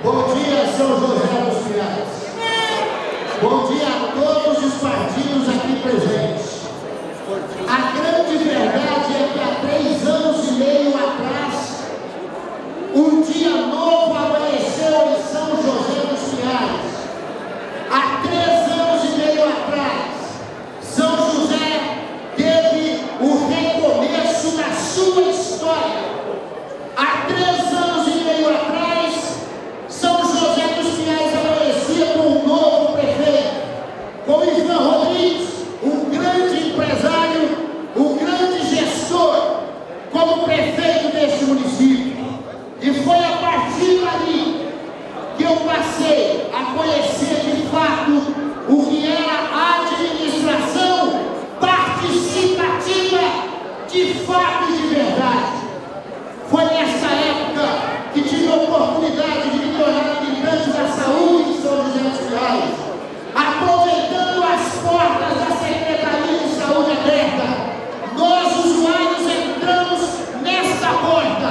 Bom dia, São José dos Pinhais. Bom dia a todos os partidos aqui presentes. A grande verdade é que há 3 anos e meio atrás, um dia novo amanheceu em São José dos Pinhais. Há 3 anos e meio atrás, São José teve o recomeço da sua história. Há 3 anos e meio atrás, São José dos Pinhais amanhecia com um novo prefeito, com Ivan Rodrigues, um grande empresário, um grande gestor, como prefeito deste município. E foi a partir dali que eu passei a conhecer de fato o que era a administração participativa de fato e de verdade. Foi nessa época que tive a oportunidade de me tornar militante da saúde de São José dos Pinhais, aproveitando as portas da Secretaria de Saúde aberta. Nós, usuários, entramos nesta porta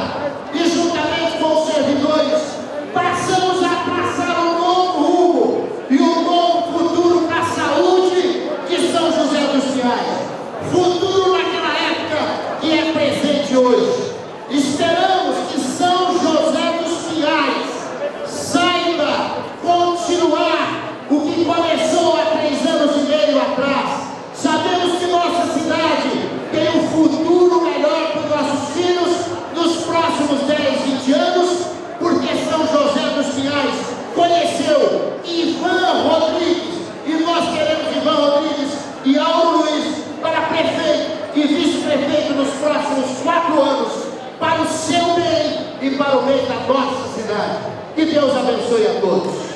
e, juntamente com os servidores, passamos a traçar um novo rumo e um novo futuro para a saúde de São José dos Pinhais. Futuro naquela época que é presente hoje. Esperamos que São José dos Pinhais saiba continuar o que começou há 3 anos e meio atrás. Sabemos que nossa cidade tem um futuro melhor para os nossos filhos nos próximos 10, 20 anos, porque São José dos Pinhais conheceu Ivan Rodrigues, e nós queremos Ivan Rodrigues e Auro Luiz para prefeito e vice-prefeito nos próximos 4 anos, para o seu bem e para o bem da nossa cidade. Que Deus abençoe a todos.